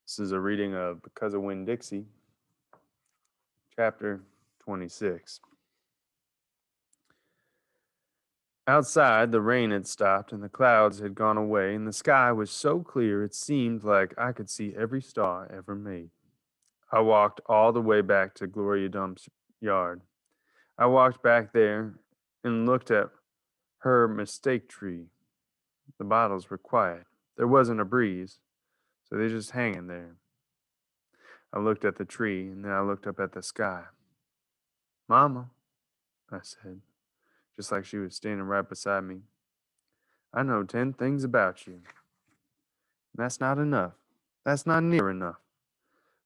This is a reading of Because of Winn, Dixie, chapter 26. Outside, the rain had stopped and the clouds had gone away, and the sky was so clear it seemed like I could see every star ever made. I walked all the way back to Gloria Dump's yard. I walked back there and looked at her mistake tree. The bottles were quiet. There wasn't a breeze, so they're just hanging there. I looked at the tree, and then I looked up at the sky. "Mama," I said, just like she was standing right beside me, "I know 10 things about you. And that's not enough. That's not near enough.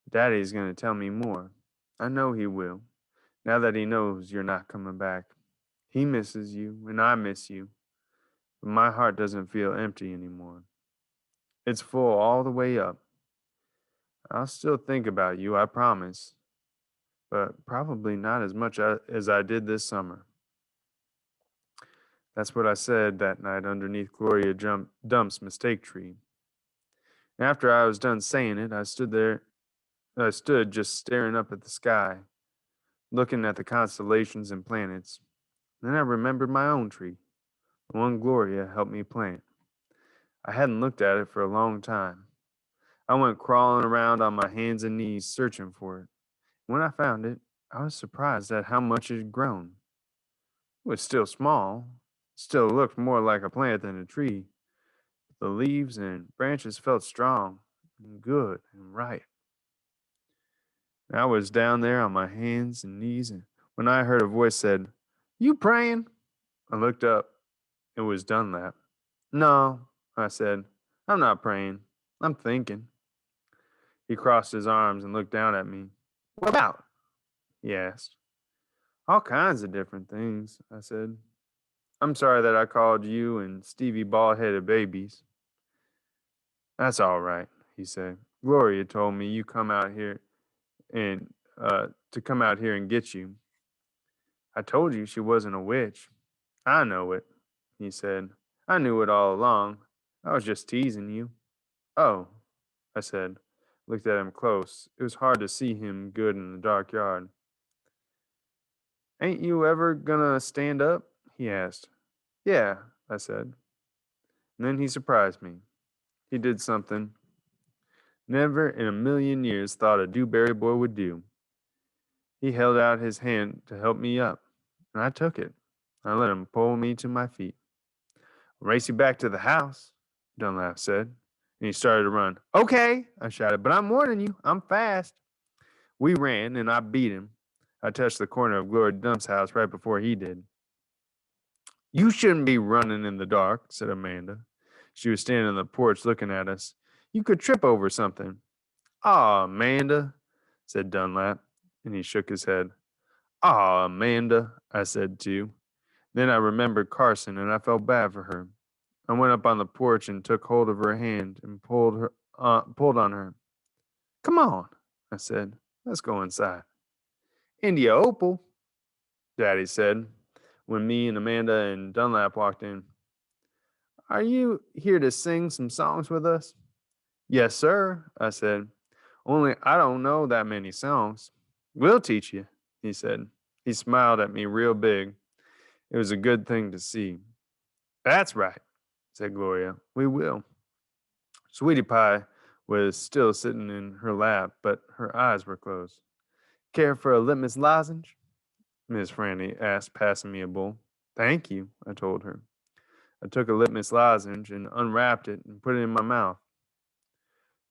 Daddy's going to tell me more. I know he will, now that he knows you're not coming back. He misses you, and I miss you, but my heart doesn't feel empty anymore. It's full all the way up. I'll still think about you, I promise, but probably not as much as I did this summer." That's what I said that night underneath Gloria Dump's mistake tree. And after I was done saying it, I stood just staring up at the sky, looking at the constellations and planets. Then I remembered my own tree, the one Gloria helped me plant. I hadn't looked at it for a long time. I went crawling around on my hands and knees searching for it. When I found it, I was surprised at how much it had grown. It was still small, still looked more like a plant than a tree. The leaves and branches felt strong and good and right. I was down there on my hands and knees, and when I heard a voice said, "You praying?" I looked up. It was Dunlap. "No," I said, "I'm not praying. I'm thinking." He crossed his arms and looked down at me. "What about?" he asked. "All kinds of different things," I said. "I'm sorry that I called you and Stevie bald-headed babies." "That's all right," he said. "Gloria told me you come out here and to come out here and get you. I told you she wasn't a witch." "I know it," he said. "I knew it all along. I was just teasing you." "Oh," I said. Looked at him close. It was hard to see him good in the dark yard. "Ain't you ever gonna stand up?" he asked. "Yeah," I said. And then he surprised me. He did something never in a million years thought a Dewberry boy would do. He held out his hand to help me up, and I took it. I let him pull me to my feet. "I'll race you back to the house," Dunlap said, and he started to run. "Okay," I shouted, "but I'm warning you, I'm fast." We ran, and I beat him. I touched the corner of Gloria Dump's house right before he did. "You shouldn't be running in the dark," said Amanda. She was standing on the porch looking at us. "You could trip over something." "Aw, Amanda," said Dunlap, and he shook his head. "Aw, Amanda," I said too. Then I remembered Carson, and I felt bad for her. I went up on the porch and took hold of her hand and pulled on her. "Come on," I said. "Let's go inside." "India Opal," Daddy said when me and Amanda and Dunlap walked in. "Are you here to sing some songs with us?" "Yes, sir," I said. "Only I don't know that many songs." "We'll teach you," he said. He smiled at me real big. It was a good thing to see. "That's right," said Gloria. "We will." Sweetie Pie was still sitting in her lap, but her eyes were closed. "Care for a litmus lozenge?" Miss Franny asked, passing me a bowl. "Thank you," I told her. I took a litmus lozenge and unwrapped it and put it in my mouth.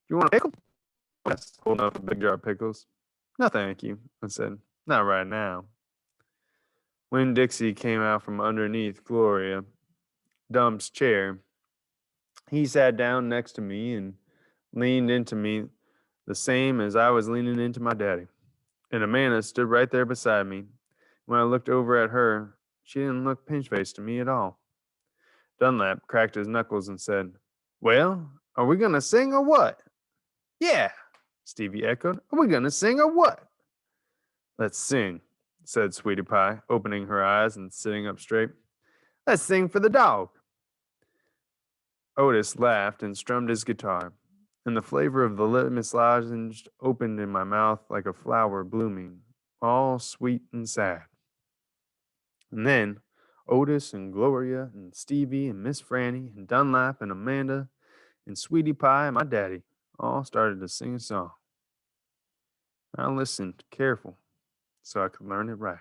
"Do you want a pickle?" I asked, holding up a big jar of pickles. "No, thank you," I said. "Not right now." When Dixie came out from underneath Gloria Dump's chair, he sat down next to me and leaned into me the same as I was leaning into my daddy. And Amanda stood right there beside me. When I looked over at her, she didn't look pinch-faced to me at all. Dunlap cracked his knuckles and said, "Well, are we going to sing or what?" "Yeah," Stevie echoed. "Are we going to sing or what?" "Let's sing," said Sweetie Pie, opening her eyes and sitting up straight. "Let's sing for the dog." Otis laughed and strummed his guitar. and the flavor of the litmus lozenge opened in my mouth like a flower blooming, all sweet and sad. And then Otis and Gloria and Stevie and Miss Franny and Dunlap and Amanda and Sweetie Pie and my daddy all started to sing a song. I listened careful so I could learn it right.